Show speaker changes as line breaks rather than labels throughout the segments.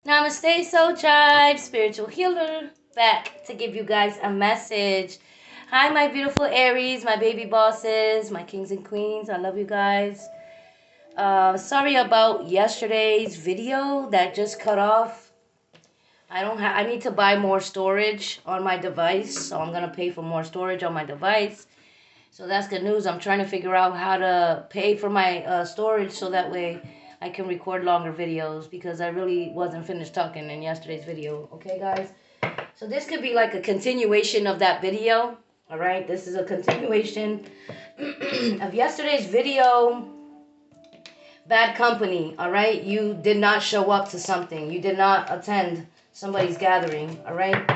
Namaste, Soul Tribe, spiritual healer, back to give you guys a message. Hi, my beautiful Aries, my baby bosses, my kings and queens. I love you guys. Sorry about yesterday's video that just cut off. I need to buy more storage on my device, so I'm gonna pay for more storage on my device. So that's good news. I'm trying to figure out how to pay for my storage so that way I can record longer videos because I really wasn't finished talking in yesterday's video. Okay, guys? So this could be like a continuation of that video. All right? This is a continuation of yesterday's video. Bad company. All right? You did not show up to something. You did not attend somebody's gathering. All right?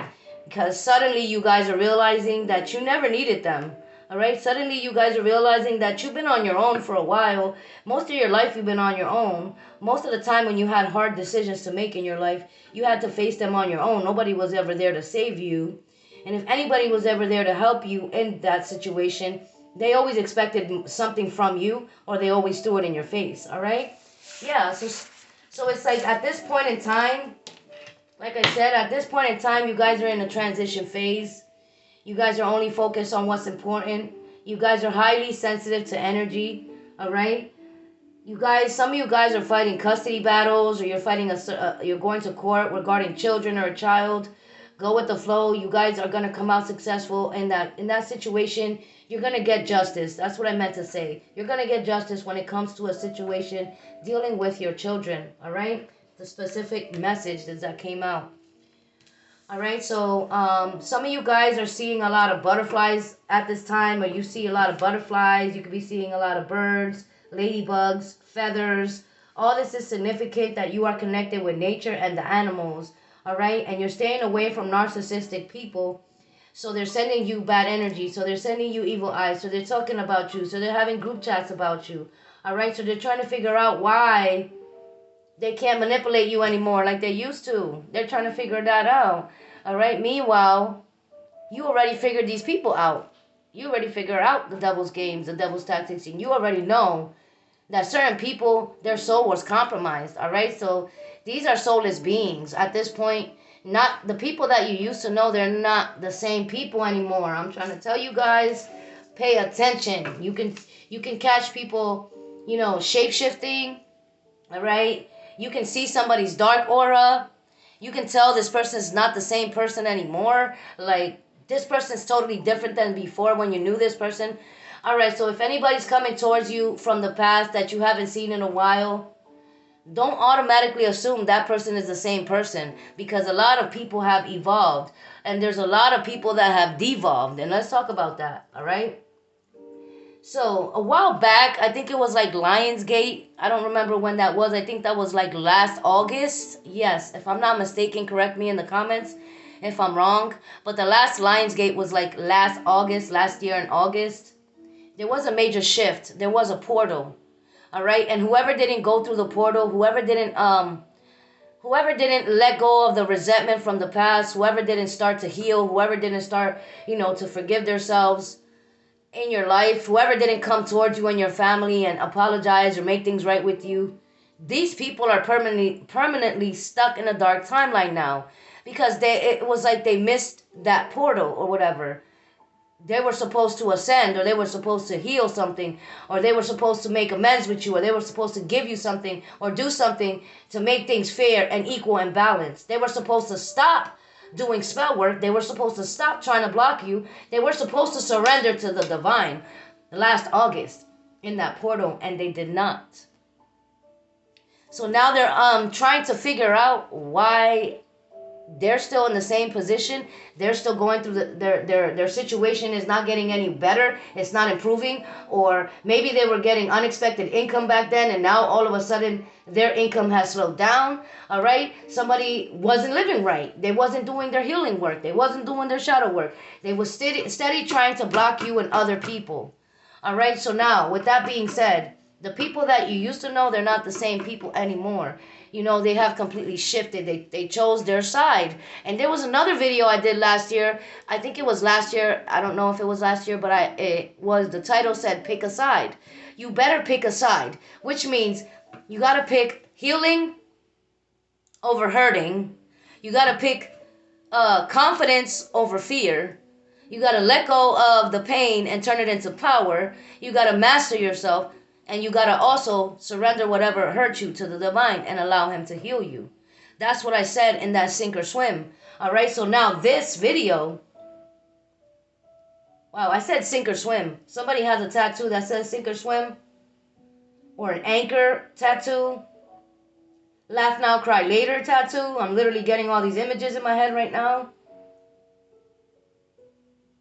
Because suddenly you guys are realizing that you never needed them. All right, suddenly you guys are realizing that you've been on your own for a while. Most of your life you've been on your own. Most of the time when you had hard decisions to make in your life, you had to face them on your own. Nobody was ever there to save you. And if anybody was ever there to help you in that situation, they always expected something from you, or they always threw it in your face. All right? Yeah, so it's like at this point in time, like I said, at this point in time, you guys are in a transition phase. You guys are only focused on what's important. You guys are highly sensitive to energy. All right. You guys, some of you guys are fighting custody battles, or you're going to court regarding children or a child. Go with the flow. You guys are gonna come out successful in that situation. You're gonna get justice. That's what I meant to say. You're gonna get justice when it comes to a situation dealing with your children. All right. The specific message that came out. All right, so some of you guys are seeing a lot of butterflies at this time, or you see a lot of butterflies. You could be seeing a lot of birds, ladybugs, feathers. All this is significant that you are connected with nature and the animals. All right, and you're staying away from narcissistic people. So they're sending you bad energy. So they're sending you evil eyes. So they're talking about you. So they're having group chats about you. All right, so they're trying to figure out why they can't manipulate you anymore like they used to. They're trying to figure that out. All right. Meanwhile, you already figured these people out. You already figured out the devil's games, the devil's tactics, and you already know that certain people, their soul was compromised. All right. So these are soulless beings at this point. Not the people that you used to know. They're not the same people anymore. I'm trying to tell you guys, pay attention. You can catch people, shape shifting. All right. You can see somebody's dark aura. You can tell this person is not the same person anymore. Like, this person's totally different than before when you knew this person. All right, so if anybody's coming towards you from the past that you haven't seen in a while, don't automatically assume that person is the same person, because a lot of people have evolved and there's a lot of people that have devolved. And let's talk about that, all right? So a while back, I think it was like Lionsgate. I don't remember when that was. I think that was like last August. Yes, if I'm not mistaken, correct me in the comments if I'm wrong. But the last Lionsgate was like last August, last year in August. There was a major shift. There was a portal. All right, and whoever didn't go through the portal, whoever didn't let go of the resentment from the past, whoever didn't start to heal, whoever didn't start, to forgive themselves in your life, whoever didn't come towards you and your family and apologize or make things right with you, these people are permanently stuck in a dark timeline now, because it was like they missed that portal or whatever. They were supposed to ascend, or they were supposed to heal something, or they were supposed to make amends with you, or they were supposed to give you something or do something to make things fair and equal and balanced. They were supposed to stop doing spell work. They were supposed to stop trying to block you. They were supposed to surrender to the divine last August in that portal, and they did not. So now they're trying to figure out why they're still in the same position. They're still going through their situation is not getting any better. It's not improving. Or maybe they were getting unexpected income back then, and now all of a sudden their income has slowed down. All right. Somebody wasn't living right. They wasn't doing their healing work. They wasn't doing their shadow work. They were steady trying to block you and other people. All right. So now, with that being said, the people that you used to know, they're not the same people anymore. They have completely shifted. They chose their side. And there was another video I did last year. I think it was last year. I don't know if it was last year, but the title said pick a side. You better pick a side, which means you got to pick healing over hurting. You got to pick confidence over fear. You got to let go of the pain and turn it into power. You got to master yourself. And you got to also surrender whatever hurt you to the divine and allow him to heal you. That's what I said in that sink or swim. All right, so now this video. Wow, I said sink or swim. Somebody has a tattoo that says sink or swim. Or an anchor tattoo. Laugh now, cry later tattoo. I'm literally getting all these images in my head right now.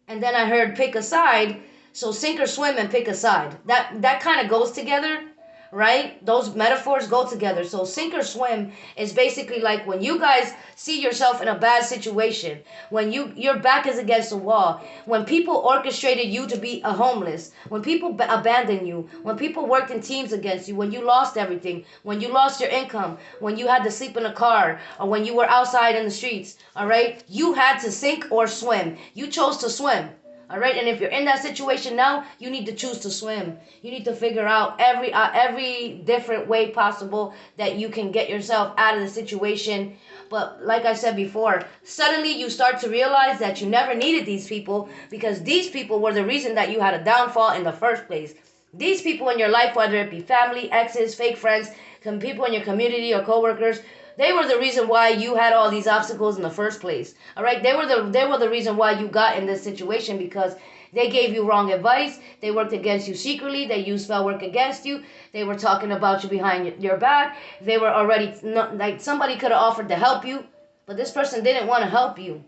And then I heard pick a side. So sink or swim and pick a side. That kind of goes together, right? Those metaphors go together. So sink or swim is basically like when you guys see yourself in a bad situation, when your back is against the wall, when people orchestrated you to be a homeless, when people abandoned you, when people worked in teams against you, when you lost everything, when you lost your income, when you had to sleep in a car, or when you were outside in the streets, all right? You had to sink or swim. You chose to swim. All right, and if you're in that situation now, you need to choose to swim. You need to figure out every different way possible that you can get yourself out of the situation. But like I said before, suddenly you start to realize that you never needed these people, because these people were the reason that you had a downfall in the first place. These people in your life, whether it be family, exes, fake friends, some people in your community or coworkers, they were the reason why you had all these obstacles in the first place. All right, they were the reason why you got in this situation, because they gave you wrong advice. They worked against you secretly. They used spell work against you. They were talking about you behind your back. They were already like, somebody could have offered to help you, but this person didn't want to help you.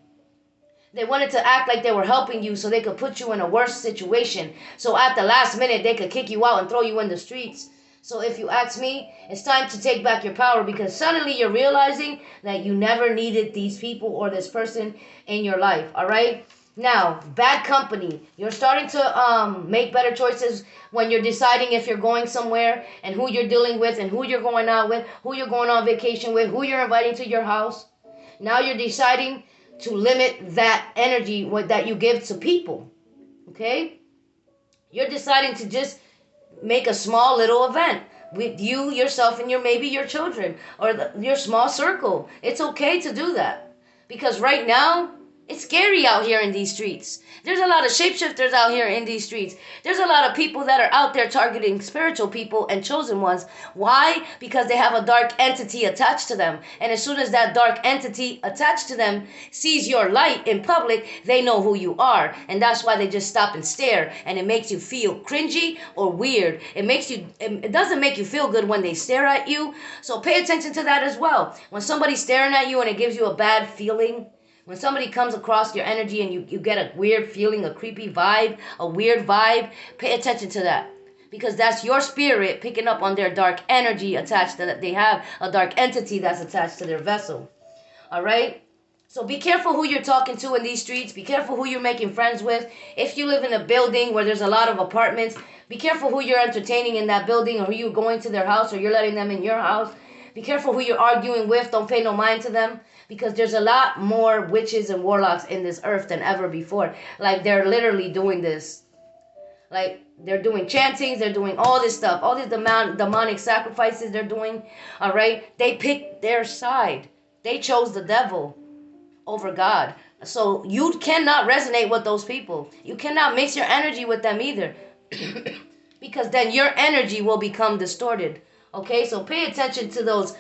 They wanted to act like they were helping you so they could put you in a worse situation. So at the last minute, they could kick you out and throw you in the streets. So if you ask me, it's time to take back your power, because suddenly you're realizing that you never needed these people or this person in your life, all right? Now, bad company. You're starting to make better choices when you're deciding if you're going somewhere and who you're dealing with and who you're going out with, who you're going on vacation with, who you're inviting to your house. Now you're deciding to limit that energy that you give to people, okay? You're deciding to just make a small little event with you, yourself, and maybe your children or your small circle. It's okay to do that, because right now it's scary out here in these streets. There's a lot of shapeshifters out here in these streets. There's a lot of people that are out there targeting spiritual people and chosen ones. Why? Because they have a dark entity attached to them. And as soon as that dark entity attached to them sees your light in public, they know who you are. And that's why they just stop and stare. And it makes you feel cringy or weird. It doesn't make you feel good when they stare at you. So pay attention to that as well. When somebody's staring at you and it gives you a bad feeling, when somebody comes across your energy and you get a weird feeling, a creepy vibe, a weird vibe, pay attention to that. Because that's your spirit picking up on their dark energy attached to that. They have a dark entity that's attached to their vessel. All right? So be careful who you're talking to in these streets. Be careful who you're making friends with. If you live in a building where there's a lot of apartments, be careful who you're entertaining in that building, or who you're going to their house, or you're letting them in your house. Be careful who you're arguing with. Don't pay no mind to them. Because there's a lot more witches and warlocks in this earth than ever before. Like, they're literally doing this. Like, they're doing chantings. They're doing all this stuff. All these demonic sacrifices they're doing. All right? They picked their side. They chose the devil over God. So you cannot resonate with those people. You cannot mix your energy with them either. Because then your energy will become distorted. Okay? So pay attention to those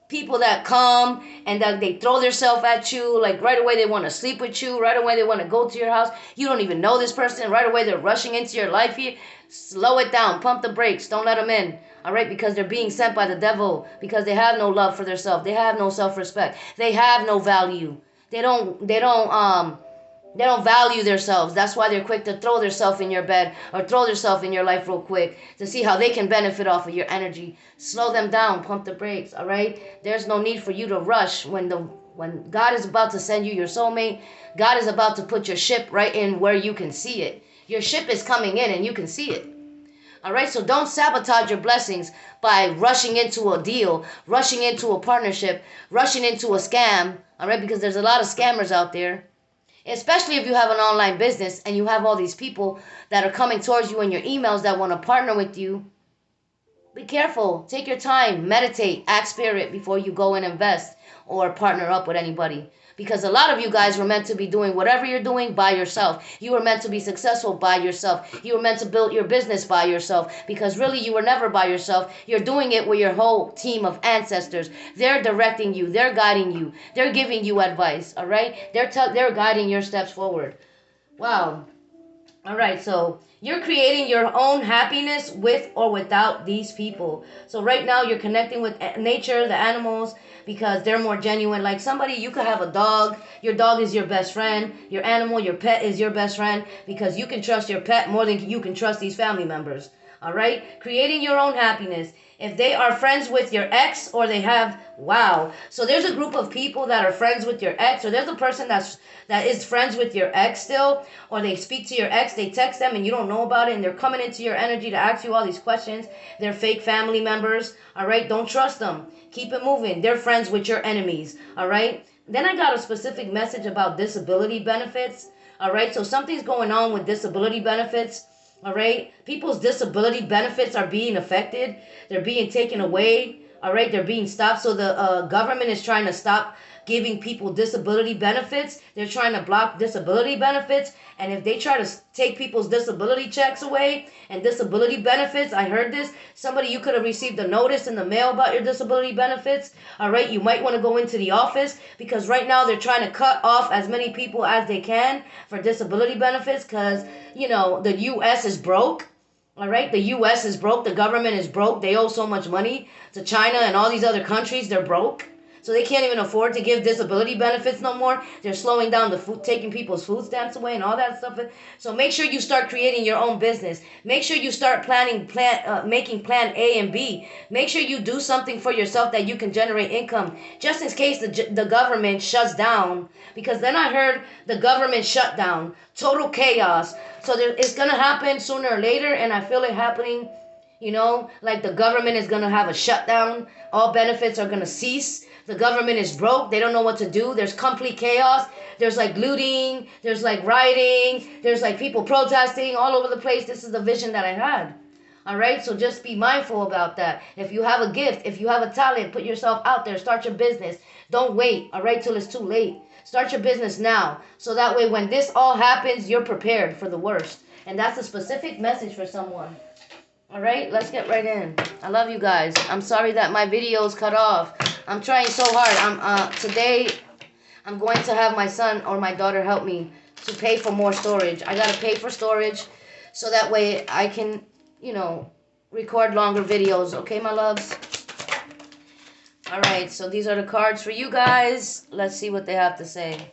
people that come and that they throw themselves at you. Like, right away they want to sleep with you. Right away they want to go to your house. You don't even know this person. Right away they're rushing into your life here. Slow it down. Pump the brakes. Don't let them in. All right? Because they're being sent by the devil. Because they have no love for themselves. They have no self-respect. They have no value. They don't value themselves. That's why they're quick to throw themselves in your bed or throw themselves in your life real quick to see how they can benefit off of your energy. Slow them down. Pump the brakes, all right? There's no need for you to rush when God is about to send you your soulmate. God is about to put your ship right in where you can see it. Your ship is coming in and you can see it. All right, so don't sabotage your blessings by rushing into a deal, rushing into a partnership, rushing into a scam, all right? Because there's a lot of scammers out there. Especially if you have an online business and you have all these people that are coming towards you in your emails that want to partner with you. Be careful. Take your time. Meditate. Ask spirit before you go and invest. or partner up with anybody. Because a lot of you guys were meant to be doing whatever you're doing by yourself. You were meant to be successful by yourself. You were meant to build your business by yourself. Because really, you were never by yourself. You're doing it with your whole team of ancestors. They're directing you. They're guiding you. They're giving you advice. All right? They're guiding your steps forward. Wow. All right, so you're creating your own happiness with or without these people. So right now you're connecting with nature, the animals, because they're more genuine. Like somebody, you could have a dog. Your dog is your best friend. Your animal, your pet is your best friend because you can trust your pet more than you can trust these family members. All right? Creating your own happiness. If they are friends with your ex or they have, wow. So there's a group of people that are friends with your ex, or there's a person that is friends with your ex still, or they speak to your ex, they text them and you don't know about it, and they're coming into your energy to ask you all these questions. They're fake family members. All right? Don't trust them. Keep it moving. They're friends with your enemies. All right? Then I got a specific message about disability benefits. All right? So something's going on with disability benefits. All right, people's disability benefits are being affected. They're being taken away. All right, they're being stopped. So the government is trying to stop giving people disability benefits. They're trying to block disability benefits. And if they try to take people's disability checks away and disability benefits, I heard this. Somebody, you could have received a notice in the mail about your disability benefits. All right, you might want to go into the office because right now they're trying to cut off as many people as they can for disability benefits because, you know, the U.S. is broke. All right, the U.S. is broke. The government is broke. They owe so much money to China and all these other countries. They're broke. So they can't even afford to give disability benefits no more. They're slowing down the food, taking people's food stamps away and all that stuff. So make sure you start creating your own business. Make sure you start making plan A and B. Make sure you do something for yourself that you can generate income, just in case the government shuts down. Because then I heard the government shut down, total chaos. So it's gonna happen sooner or later, and I feel it happening. You know, like the government is gonna have a shutdown. All benefits are gonna cease. The government is broke. They don't know what to do. There's complete chaos. There's like looting. There's like rioting. There's like people protesting all over the place. This is the vision that I had. All right. So just be mindful about that. If you have a gift, if you have a talent, put yourself out there. Start your business. Don't wait. All right. Till it's too late. Start your business now. So that way when this all happens, you're prepared for the worst. And that's a specific message for someone. All right, let's get right in. I love you guys. I'm sorry that my video's cut off. I'm trying so hard. Today I'm going to have my son or my daughter help me to pay for more storage. I got to pay for storage so that way I can, you know, record longer videos. Okay, my loves? All right, so these are the cards for you guys. Let's see what they have to say.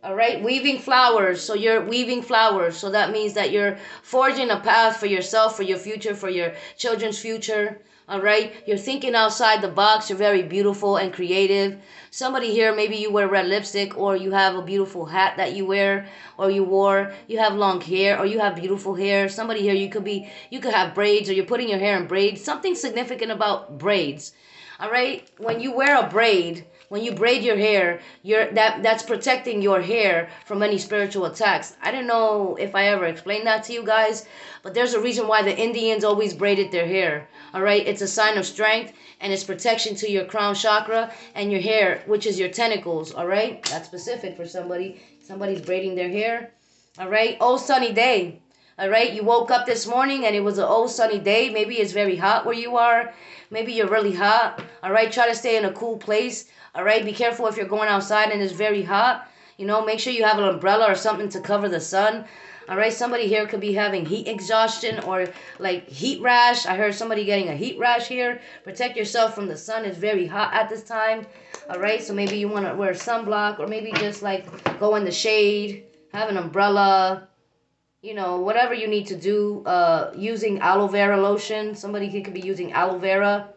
All right, weaving flowers. So you're weaving flowers. So that means that you're forging a path for yourself, for your future, for your children's future. All right, you're thinking outside the box. You're very beautiful and creative. Somebody here, maybe you wear red lipstick, or you have a beautiful hat that you wear, or you wore. You have long hair, or you have beautiful hair. Somebody here, you could have braids, or you're putting your hair in braids. Something significant about braids. All right, when you wear a braid, when you braid your hair, that's protecting your hair from any spiritual attacks. I don't know if I ever explained that to you guys, but there's a reason why the Indians always braided their hair. All right, it's a sign of strength and it's protection to your crown chakra and your hair, which is your tentacles. All right, that's specific for somebody. Somebody's braiding their hair. All right, oh sunny day. All right, you woke up this morning and it was an oh sunny day. Maybe it's very hot where you are. Maybe you're really hot. All right, try to stay in a cool place. All right, be careful if you're going outside and it's very hot. You know, make sure you have an umbrella or something to cover the sun. All right, somebody here could be having heat exhaustion or like heat rash. I heard somebody getting a heat rash here. Protect yourself from the sun. It's very hot at this time. All right, so maybe you want to wear sunblock or maybe just like go in the shade, have an umbrella. You know, whatever you need to do, using aloe vera lotion. Somebody could be using aloe vera.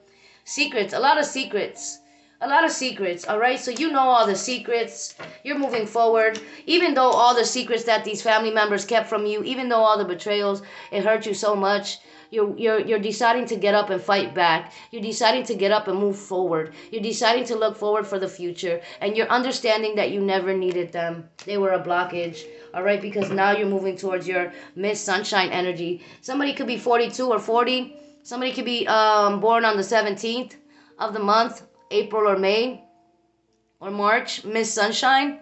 Secrets, a lot of secrets. A lot of secrets, all right? So you know all the secrets. You're moving forward. Even though all the secrets that these family members kept from you, even though all the betrayals, it hurt you so much, you're deciding to get up and fight back. You're deciding to get up and move forward. You're deciding to look forward for the future. And you're understanding that you never needed them. They were a blockage, all right? Because now you're moving towards your Miss Sunshine energy. Somebody could be 42 or 40. Somebody could be born on the 17th of the month. April or May. or March, Miss Sunshine.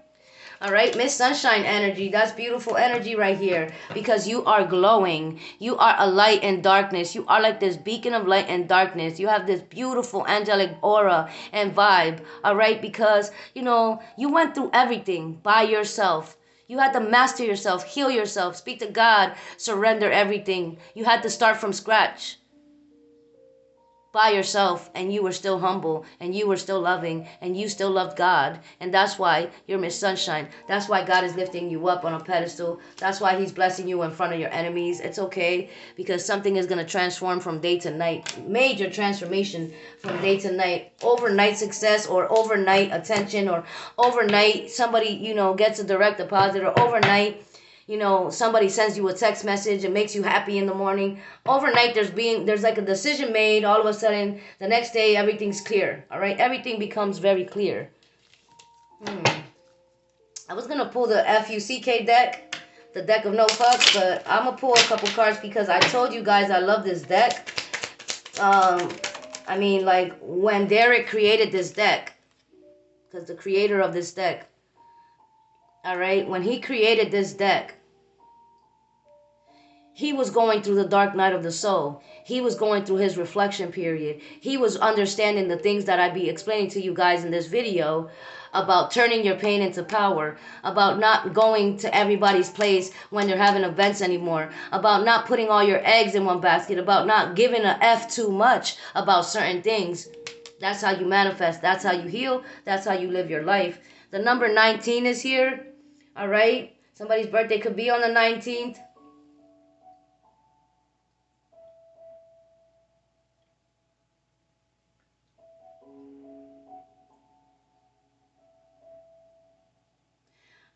All right, Miss Sunshine energy. That's beautiful energy right here because you are glowing. You are a light in darkness. You are like this beacon of light and darkness. You have this beautiful angelic aura and vibe. All right, because you went through everything by yourself. You had to master yourself, heal yourself, speak to God, surrender everything. You had to start from scratch by yourself, and you were still humble, and you were still loving, and you still loved God. And that's why you're Miss Sunshine. That's why God is lifting you up on a pedestal. That's why he's blessing you in front of your enemies. It's okay, because something is going to transform from day to night. Major transformation from day to night. Overnight success, or overnight attention, or overnight somebody gets a direct deposit, or overnight somebody sends you a text message and makes you happy in the morning. Overnight, there's like a decision made. All of a sudden, the next day, everything's clear. All right, everything becomes very clear. I was gonna pull the FUCK deck, the deck of no fucks, but I'm gonna pull a couple cards because I told you guys I love this deck. I mean, like when Derek created this deck, because the creator of this deck. All right, when he created this deck, he was going through the dark night of the soul. He was going through his reflection period. He was understanding the things that I'd be explaining to you guys in this video about turning your pain into power, about not going to everybody's place when they're having events anymore, about not putting all your eggs in one basket, about not giving a F too much about certain things. That's how you manifest. That's how you heal. That's how you live your life. The number 19 is here. All right? Somebody's birthday could be on the 19th.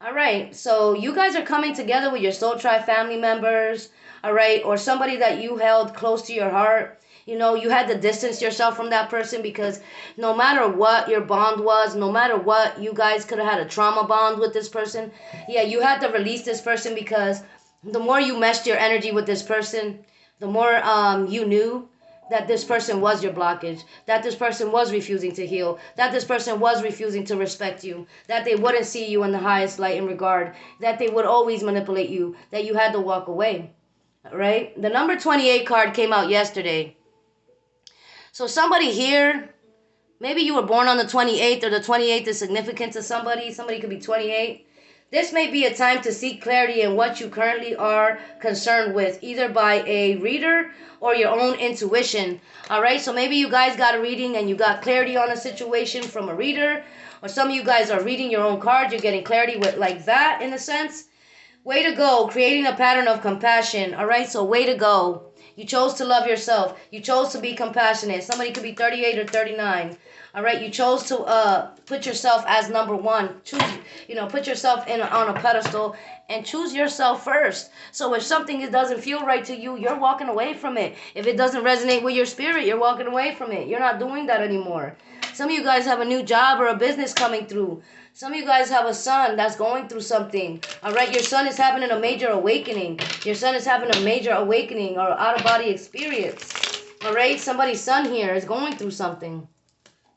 All right, so you guys are coming together with your soul tribe family members, all right, or somebody that you held close to your heart. You had to distance yourself from that person because no matter what your bond was, no matter what, you guys could have had a trauma bond with this person. Yeah, you had to release this person because the more you meshed your energy with this person, the more you knew that this person was your blockage, that this person was refusing to heal, that this person was refusing to respect you, that they wouldn't see you in the highest light and regard, that they would always manipulate you, that you had to walk away, right? The number 28 card came out yesterday. So somebody here, maybe you were born on the 28th, or the 28th is significant to somebody. Somebody could be 28. This may be a time to seek clarity in what you currently are concerned with, either by a reader or your own intuition. All right, so maybe you guys got a reading and you got clarity on a situation from a reader, or some of you guys are reading your own cards. You're getting clarity with like that in a sense. Way to go, creating a pattern of compassion. All right, so way to go. You chose to love yourself. You chose to be compassionate. Somebody could be 38 or 39. All right, you chose to put yourself as number one. Choose, put yourself on a pedestal and choose yourself first. So if something doesn't feel right to you, you're walking away from it. If it doesn't resonate with your spirit, you're walking away from it. You're not doing that anymore. Some of you guys have a new job or a business coming through. Some of you guys have a son that's going through something. All right, your son is having a major awakening. Your son is having a major awakening or out-of-body experience. All right, somebody's son here is going through something.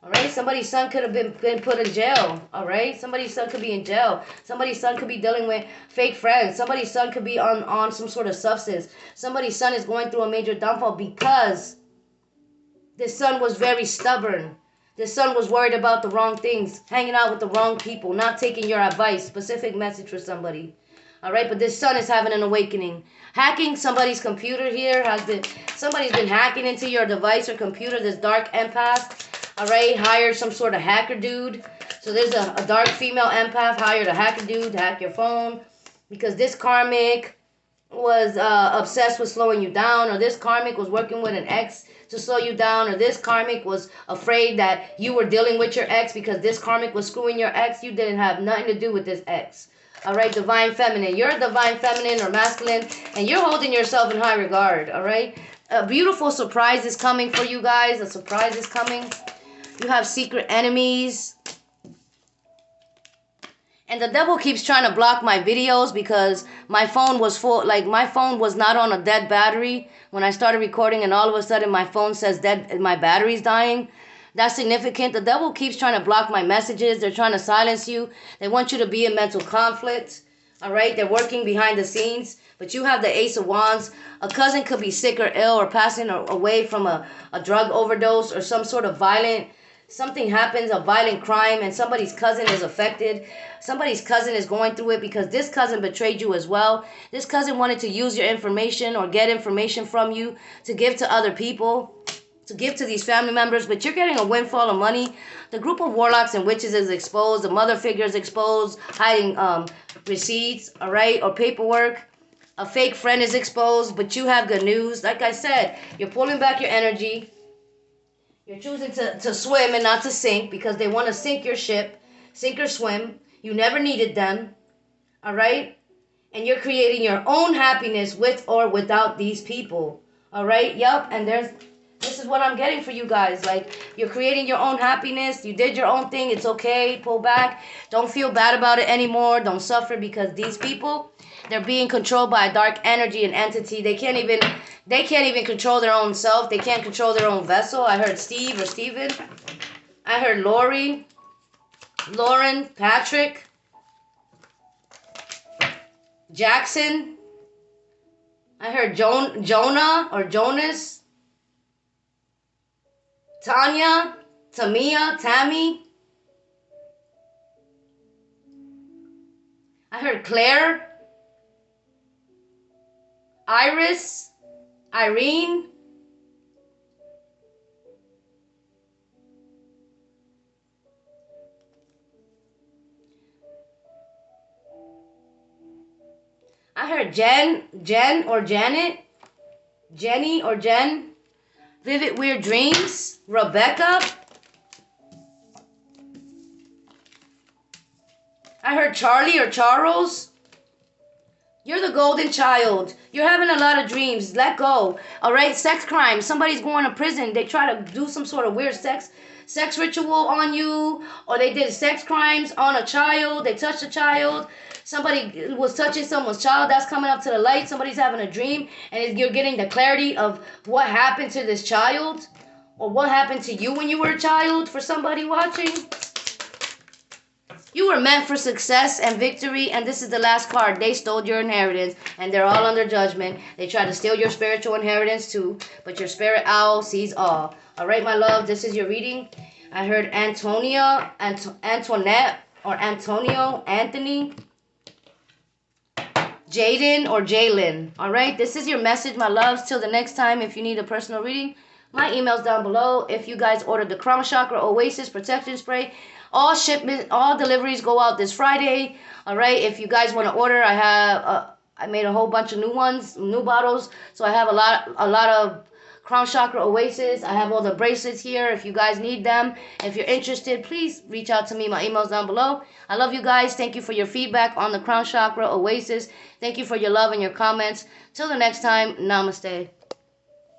All right, somebody's son could have been put in jail. All right, somebody's son could be in jail. Somebody's son could be dealing with fake friends. Somebody's son could be on some sort of substance. Somebody's son is going through a major downfall because this son was very stubborn. This son was worried about the wrong things, hanging out with the wrong people, not taking your advice. Specific message for somebody. All right, but this son is having an awakening. Hacking somebody's computer here somebody's been hacking into your device or computer. This dark empath. All right, hired some sort of hacker dude. So there's a dark female empath hired a hacker dude to hack your phone because this karmic was obsessed with slowing you down, or this karmic was working with an ex to slow you down, or this karmic was afraid that you were dealing with your ex because this karmic was screwing your ex. You didn't have nothing to do with this ex. All right, divine feminine. You're a divine feminine or masculine, and you're holding yourself in high regard. All right, a beautiful surprise is coming for you guys. A surprise is coming. You have secret enemies. And the devil keeps trying to block my videos because my phone was full. Like, my phone was not on a dead battery when I started recording, and all of a sudden my phone says my battery's dying. That's significant. The devil keeps trying to block my messages. They're trying to silence you. They want you to be in mental conflict. All right? They're working behind the scenes. But you have the Ace of Wands. A cousin could be sick or ill or passing away from a drug overdose or some sort of something happens, a violent crime, and somebody's cousin is affected. Somebody's cousin is going through it because this cousin betrayed you as well. This cousin wanted to use your information or get information from you to give to other people, to give to these family members, but you're getting a windfall of money. The group of warlocks and witches is exposed. The mother figure is exposed, hiding receipts, all right, or paperwork. A fake friend is exposed, but you have good news. Like I said, you're pulling back your energy. You're choosing to swim and not to sink because they want to sink your ship, sink or swim. You never needed them, all right? And you're creating your own happiness with or without these people, all right? Yep, and this is what I'm getting for you guys. Like, you're creating your own happiness. You did your own thing. It's okay. Pull back. Don't feel bad about it anymore. Don't suffer because these people, they're being controlled by a dark energy and entity. They can't even control their own self. They can't control their own vessel. I heard Steve or Steven. I heard Lori, Lauren, Patrick, Jackson. I heard Jonah or Jonas. Tanya, Tamia, Tammy. I heard Claire, Iris, Irene. I heard Jen or Janet, Jenny or Jen. Vivid Weird Dreams, Rebecca. I heard Charlie or Charles. You're the golden child. You're having a lot of dreams. Let go. All right? Sex crime. Somebody's going to prison. They try to do some sort of weird sex ritual on you, or they did sex crimes on a child. They touched a child. Somebody was touching someone's child. That's coming up to the light. Somebody's having a dream, and you're getting the clarity of what happened to this child, or what happened to you when you were a child. For somebody watching, you were meant for success and victory, and this is the last card. They stole your inheritance, and they're all under judgment. They try to steal your spiritual inheritance too, but your spirit owl sees all. All right, my love, this is your reading. I heard Antonia, Antoinette, or Antonio, Anthony, Jaden, or Jalen. All right, this is your message, my loves. Till the next time, if you need a personal reading, my email's down below. If you guys ordered the Crown Chakra Oasis Protection Spray, all deliveries go out this Friday. All right, if you guys want to order, I made a whole bunch of new ones, new bottles. So I have a lot of Crown Chakra Oasis. I have all the bracelets here if you guys need them. If you're interested, please reach out to me. My email's down below. I love you guys. Thank you for your feedback on the Crown Chakra Oasis. Thank you for your love and your comments. Till the next time, namaste.